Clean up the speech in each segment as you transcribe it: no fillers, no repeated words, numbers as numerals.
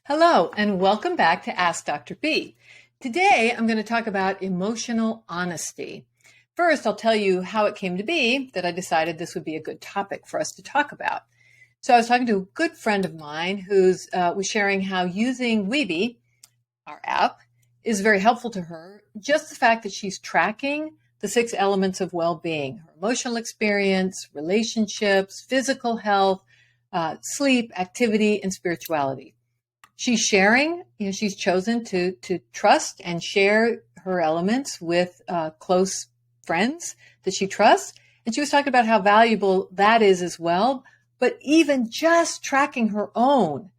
Hello, and welcome back to Ask Dr. B. Today, I'm going to talk about emotional honesty. First, I'll tell you how it came to be that I decided this would be a good topic for us to talk about. So I was talking to a good friend of mine who was sharing how using Weeby, our app, is very helpful to her. Just the fact that she's tracking the 6 elements of well-being: her emotional experience, relationships, physical health, sleep, activity, and spirituality. She's sharing, she's chosen to trust and share her elements with close friends that she trusts. And she was talking about how valuable that is as well. But even just tracking her own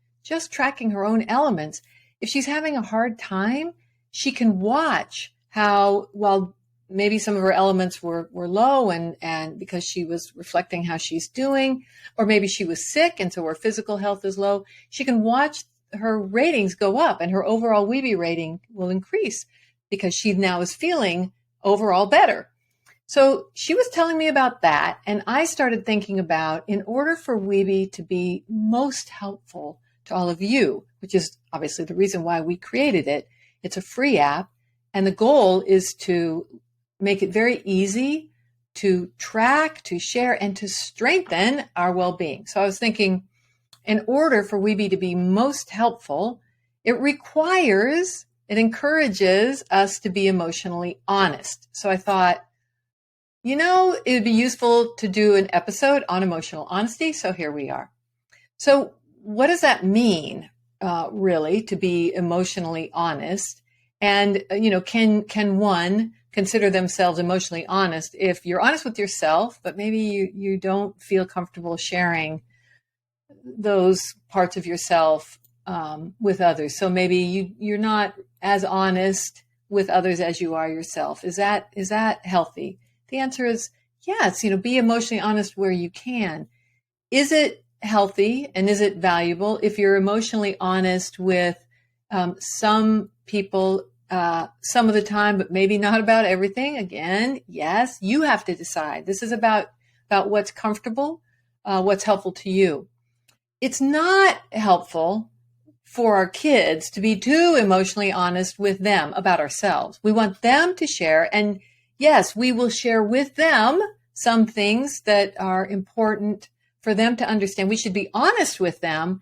elements, if she's having a hard time, she can watch how, while maybe some of her elements were low and because she was reflecting how she's doing, or maybe she was sick and so her physical health is low, she can watch her ratings go up and her overall Weeby rating will increase because she now is feeling overall better. So she was telling me about that, and I started thinking about, in order for Weeby to be most helpful to all of you, which is obviously the reason why we created it. It's a free app, and the goal is to make it very easy to track, to share, and to strengthen our well-being. So I was thinking, in order for Weeby to be most helpful, it encourages us to be emotionally honest. So I thought, it would be useful to do an episode on emotional honesty. So here we are. So what does that mean, really, to be emotionally honest? And, can one consider themselves emotionally honest if you're honest with yourself, but maybe you don't feel comfortable sharing those parts of yourself with others? So maybe you're not as honest with others as you are yourself. Is that healthy? The answer is yes. Be emotionally honest where you can. Is it healthy and is it valuable if you're emotionally honest with some people some of the time, but maybe not about everything? Again, yes, you have to decide. This is about what's comfortable, what's helpful to you. It's not helpful for our kids to be too emotionally honest with them about ourselves. We want them to share, and yes, we will share with them some things that are important for them to understand. We should be honest with them.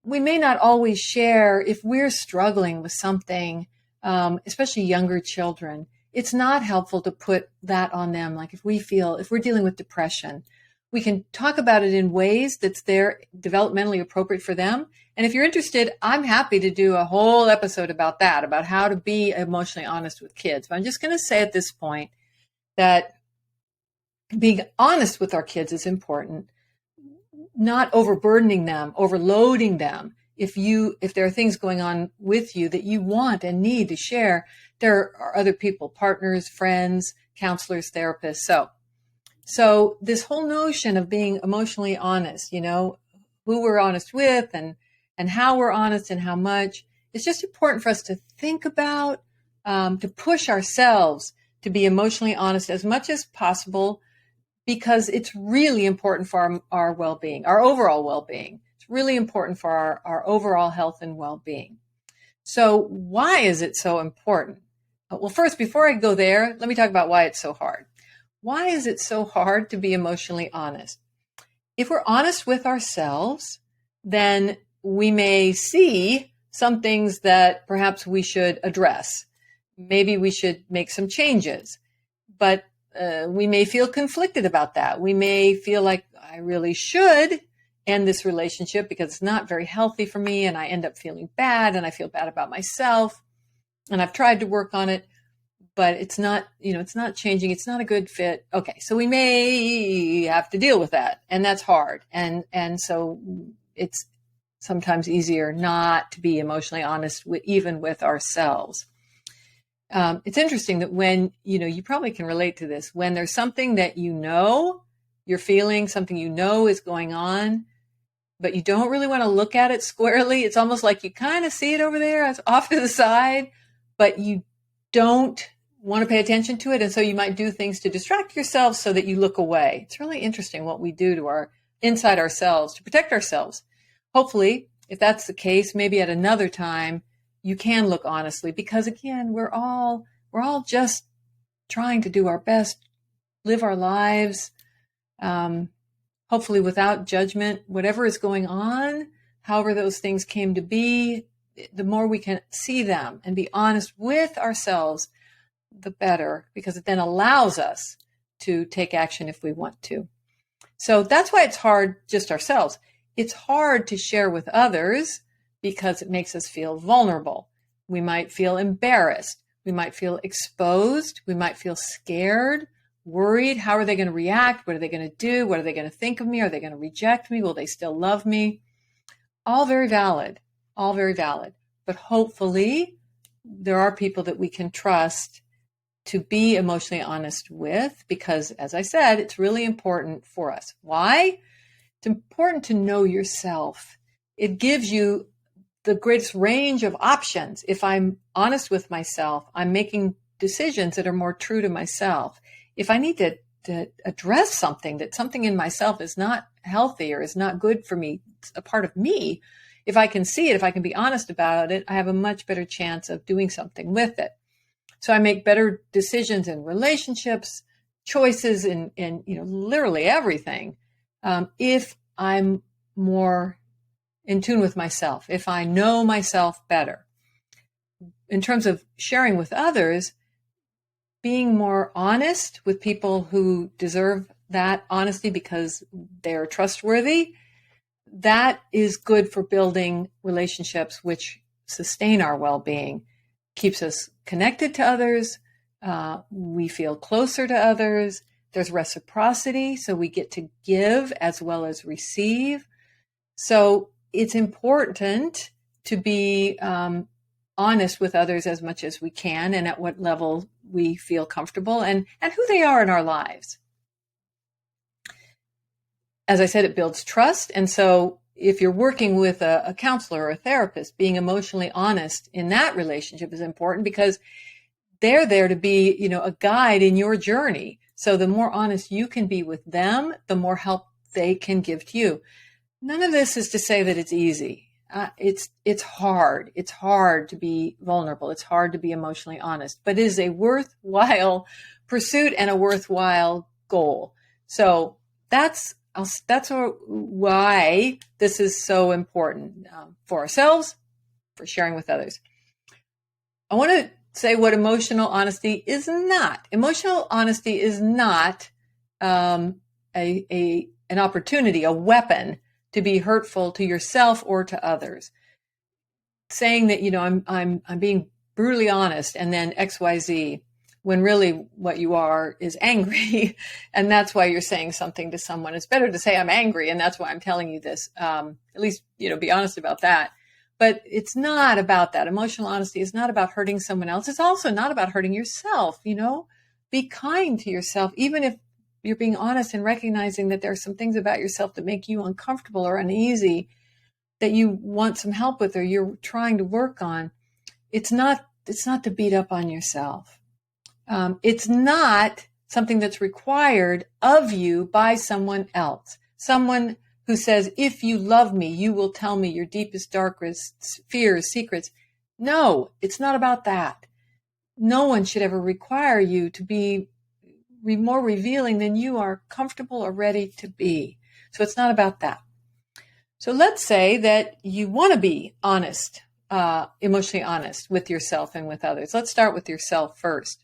We may not always share if we're struggling with something, especially younger children. It's not helpful to put that on them. Like if we're dealing with depression, we can talk about it in ways that's developmentally appropriate for them. And if you're interested, I'm happy to do a whole episode about that, about how to be emotionally honest with kids. But I'm just going to say at this point that being honest with our kids is important, not overburdening them, overloading them. If there are things going on with you that you want and need to share, there are other people, partners, friends, counselors, therapists. So this whole notion of being emotionally honest, who we're honest with and how we're honest and how much, it's just important for us to think about, to push ourselves to be emotionally honest as much as possible, because it's really important for our well-being, our overall well-being. It's really important for our overall health and well-being. So why is it so important? Well, first, before I go there, let me talk about why it's so hard. Why is it so hard to be emotionally honest? If we're honest with ourselves, then we may see some things that perhaps we should address. Maybe we should make some changes, but we may feel conflicted about that. We may feel like I really should end this relationship because it's not very healthy for me, and I end up feeling bad, and I feel bad about myself, and I've tried to work on it, but it's not changing. It's not a good fit. Okay, so we may have to deal with that, and that's hard. And so it's sometimes easier not to be emotionally honest even with ourselves. It's interesting that when, you probably can relate to this, when there's something that you're feeling, something is going on, but you don't really want to look at it squarely. It's almost like you kind of see it over there, it's off to the side, but you don't want to pay attention to it. And so you might do things to distract yourself so that you look away. It's really interesting what we do to inside ourselves to protect ourselves. Hopefully if that's the case, maybe at another time you can look honestly, because again, we're all just trying to do our best, live our lives, hopefully without judgment, whatever is going on, however those things came to be, the more we can see them and be honest with ourselves, the better, because it then allows us to take action if we want to. So that's why it's hard just ourselves. It's hard to share with others because it makes us feel vulnerable. We might feel embarrassed. We might feel exposed. We might feel scared, worried. How are they going to react? What are they going to do? What are they going to think of me? Are they going to reject me? Will they still love me? All very valid, all very valid. But hopefully there are people that we can trust to be emotionally honest with, because as I said, it's really important for us. Why? It's important to know yourself. It gives you the greatest range of options. If I'm honest with myself, I'm making decisions that are more true to myself. If I need to address something, that something in myself is not healthy or is not good for me, it's a part of me, if I can see it, if I can be honest about it, I have a much better chance of doing something with it. So I make better decisions in relationships, choices in literally everything. If I'm more in tune with myself, if I know myself better. In terms of sharing with others, being more honest with people who deserve that honesty because they're trustworthy, that is good for building relationships which sustain our well-being, keeps us connected to others. We feel closer to others. There's reciprocity, so we get to give as well as receive. So it's important to be honest with others as much as we can and at what level we feel comfortable and who they are in our lives. As I said, it builds trust. And so if you're working with a counselor or a therapist, being emotionally honest in that relationship is important because they're there to be, a guide in your journey. So the more honest you can be with them, the more help they can give to you. None of this is to say that it's easy. It's hard. It's hard to be vulnerable. It's hard to be emotionally honest, but it is a worthwhile pursuit and a worthwhile goal. So that's why this is so important for ourselves, for sharing with others. I want to say what emotional honesty is not. Emotional honesty is not an opportunity, a weapon to be hurtful to yourself or to others. Saying that, I'm being brutally honest and then XYZ, when really what you are is angry. And that's why you're saying something to someone. It's better to say I'm angry and that's why I'm telling you this. At least, be honest about that. But it's not about that. Emotional honesty is not about hurting someone else. It's also not about hurting yourself. Be kind to yourself, even if you're being honest and recognizing that there are some things about yourself that make you uncomfortable or uneasy that you want some help with or you're trying to work on. It's not to beat up on yourself. It's not something that's required of you by someone else. Someone who says, if you love me, you will tell me your deepest, darkest fears, secrets. No, it's not about that. No one should ever require you to be more revealing than you are comfortable or ready to be. So it's not about that. So let's say that you want to be honest, emotionally honest with yourself and with others. Let's start with yourself first.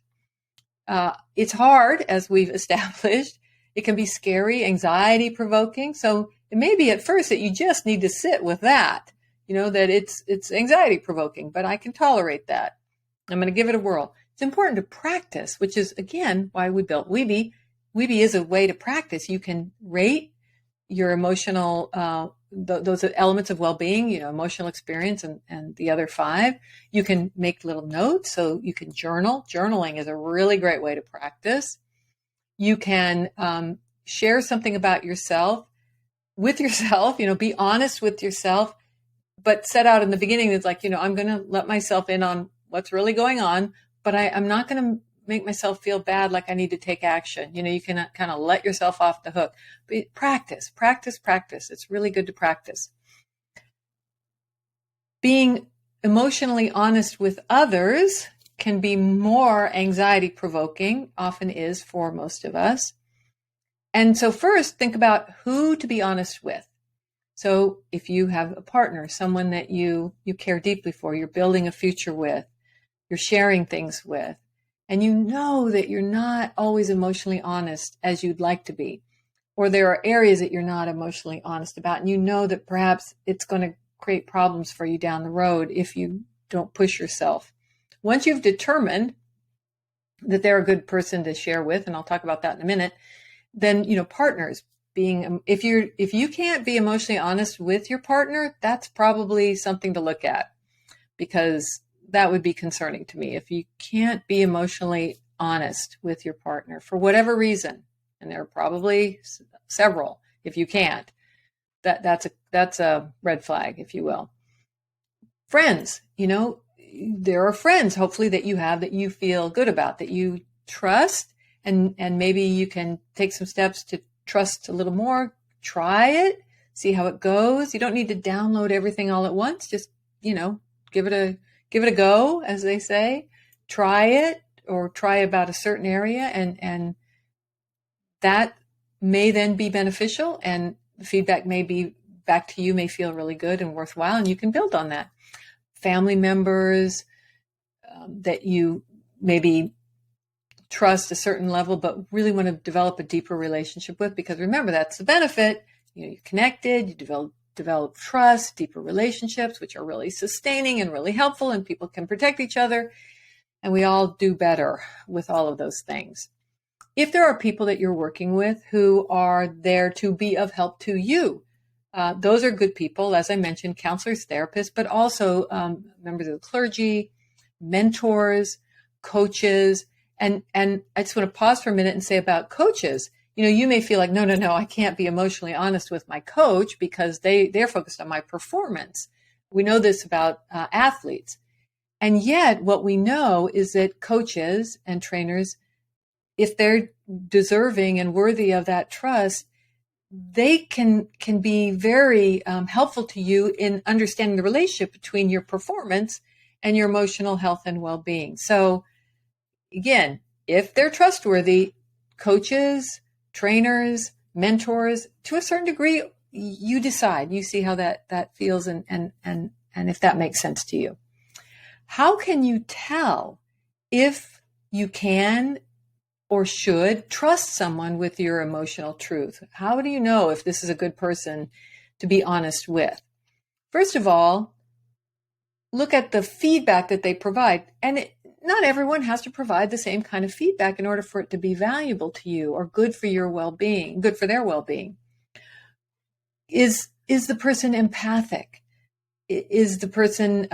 It's hard, as we've established. It can be scary, anxiety provoking. So it may be at first that you just need to sit with that, that it's anxiety provoking, but I can tolerate that. I'm going to give it a whirl. It's important to practice, which is, again, why we built Weeby. Weeby is a way to practice. You can rate your emotional, those elements of well-being, emotional experience and the other 5. You can make little notes, so you can journal. Journaling is a really great way to practice. You can share something about yourself with yourself, be honest with yourself, but set out in the beginning, it's like, I'm going to let myself in on what's really going on, but I'm not going to make myself feel bad like I need to take action. You can kind of let yourself off the hook. But practice. It's really good to practice. Being emotionally honest with others can be more anxiety provoking, often is for most of us. And so first, think about who to be honest with. So if you have a partner, someone that you care deeply for, you're building a future with, you're sharing things with, and you know that you're not always emotionally honest as you'd like to be, or there are areas that you're not emotionally honest about, and you know that perhaps it's going to create problems for you down the road if you don't push yourself. Once you've determined that they're a good person to share with, and I'll talk about that in a minute, then, partners being, if you can't be emotionally honest with your partner, that's probably something to look at, because that would be concerning to me. If you can't be emotionally honest with your partner for whatever reason, and there are probably several, if you can't, that's a red flag, if you will. Friends, there are friends, hopefully, that you have that you feel good about, that you trust, and maybe you can take some steps to trust a little more. Try it, see how it goes. You don't need to download everything all at once. Just, give it a go, as they say. Try it, or try about a certain area, and that may then be beneficial, and the feedback may be back to you, may feel really good and worthwhile, and you can build on that. Family members that you maybe trust a certain level, but really want to develop a deeper relationship with, because remember, that's the benefit. You're connected, you develop trust, deeper relationships, which are really sustaining and really helpful, and people can protect each other, and we all do better with all of those things. If there are people that you're working with who are there to be of help to you, those are good people, as I mentioned, counselors, therapists, but also members of the clergy, mentors, coaches. And I just want to pause for a minute and say about coaches, you may feel like, no, I can't be emotionally honest with my coach because they're focused on my performance. We know this about athletes. And yet what we know is that coaches and trainers, if they're deserving and worthy of that trust, they can be very helpful to you in understanding the relationship between your performance and your emotional health and well-being. So again, if they're trustworthy, coaches, trainers, mentors, to a certain degree, you decide, you see how that feels and if that makes sense to you. How can you tell if you can or should trust someone with your emotional truth? How do you know if this is a good person to be honest with? First of all, look at the feedback that they provide. And not everyone has to provide the same kind of feedback in order for it to be valuable to you or good for your well-being, good for their well-being. Is the person empathic? Is the person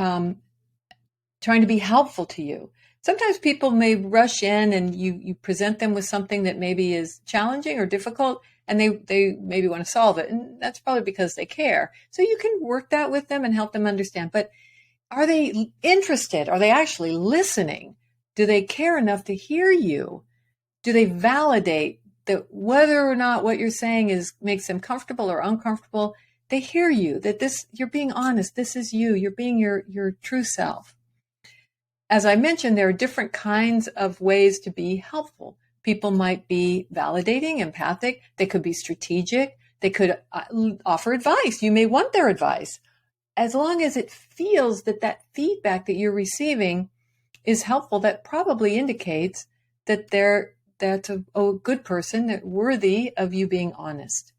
trying to be helpful to you? Sometimes people may rush in and you present them with something that maybe is challenging or difficult, and they maybe want to solve it. And that's probably because they care. So you can work that with them and help them understand. But are they interested? Are they actually listening? Do they care enough to hear you? Do they validate that whether or not what you're saying makes them comfortable or uncomfortable? They hear you, that you're being honest. This is you. You're being your true self. As I mentioned, there are different kinds of ways to be helpful. People might be validating, empathic. They could be strategic. They could offer advice. You may want their advice. As long as it feels that feedback that you're receiving is helpful, that probably indicates that that's a good person, that worthy of you being honest.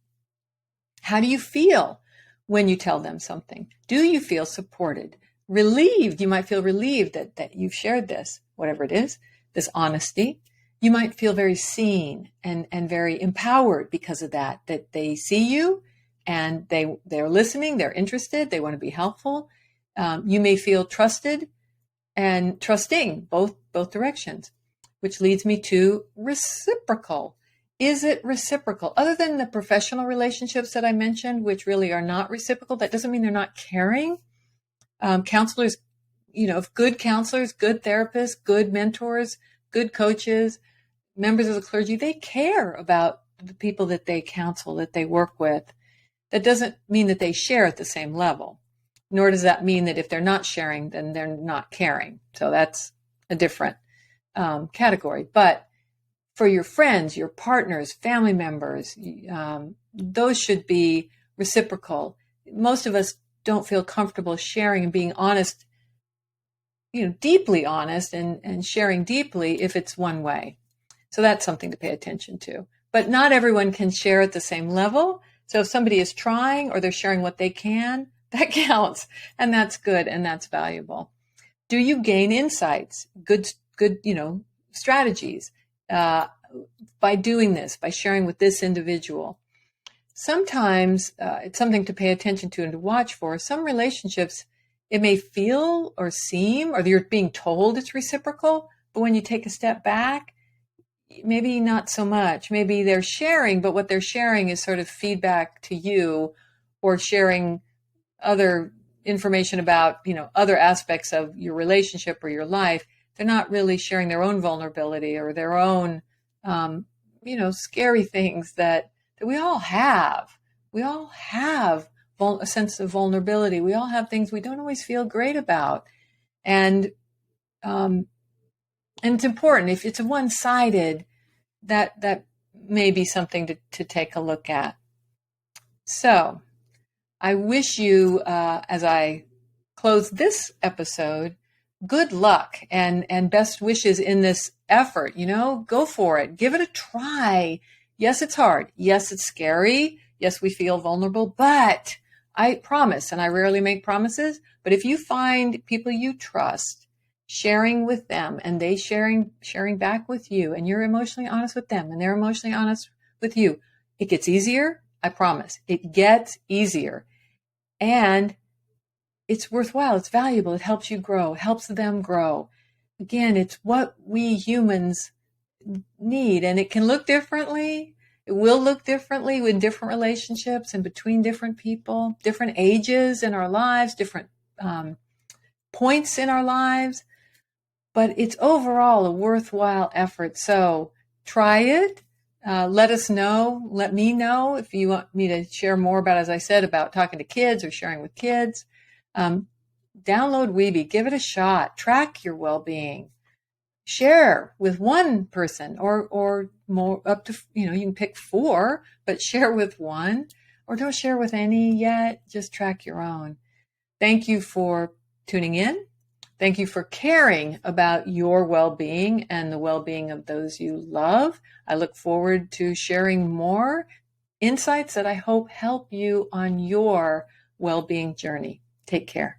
How do you feel when you tell them something? Do you feel supported? Relieved? You might feel relieved that you've shared this, whatever it is, this honesty. You might feel very seen and very empowered because of that they see you and they're listening, they're interested, they want to be helpful. You may feel trusted and trusting, both directions, which leads me to reciprocal. Is it reciprocal? Other than the professional relationships that I mentioned, which really are not reciprocal, that doesn't mean they're not caring. Counselors, good counselors, good therapists, good mentors, good coaches, members of the clergy, they care about the people that they counsel, that they work with. That doesn't mean that they share at the same level. nor does that mean that if they're not sharing, then they're not caring. So that's a different category. But for your friends, your partners, family members, those should be reciprocal. Most of us don't feel comfortable sharing and being honest, deeply honest and sharing deeply if it's one way. So that's something to pay attention to. But not everyone can share at the same level. So if somebody is trying or they're sharing what they can, that counts. And that's good and that's valuable. Do you gain insights, good, strategies by doing this, by sharing with this individual? Sometimes it's something to pay attention to and to watch for. Some relationships, it may feel or seem, or you're being told it's reciprocal, but when you take a step back, maybe not so much. Maybe they're sharing, but what they're sharing is sort of feedback to you, or sharing other information about, other aspects of your relationship or your life. They're not really sharing their own vulnerability or their own, scary things that we all have. We all have a sense of vulnerability. We all have things we don't always feel great about. And it's important. If it's one-sided, that may be something to take a look at. So I wish you, as I close this episode, good luck and best wishes in this effort. Go for it. Give it a try. Yes, it's hard. Yes, it's scary. Yes, we feel vulnerable, but I promise, and I rarely make promises, but if you find people you trust, sharing with them and they sharing back with you, and you're emotionally honest with them and they're emotionally honest with you, it gets easier. I promise. It gets easier. And it's worthwhile. It's valuable. It helps you grow, helps them grow. Again, it's what we humans need, and it can look differently. It will look differently in different relationships and between different people, different ages in our lives, different points in our lives. But it's overall a worthwhile effort. So try it. Let us know. Let me know if you want me to share more about, as I said, about talking to kids or sharing with kids. Download Weeby. Give it a shot. Track your well-being. Share with one person or more, up to, you can pick 4, but share with one, or don't share with any yet. Just track your own. Thank you for tuning in. Thank you for caring about your well-being and the well-being of those you love. I look forward to sharing more insights that I hope help you on your well-being journey. Take care.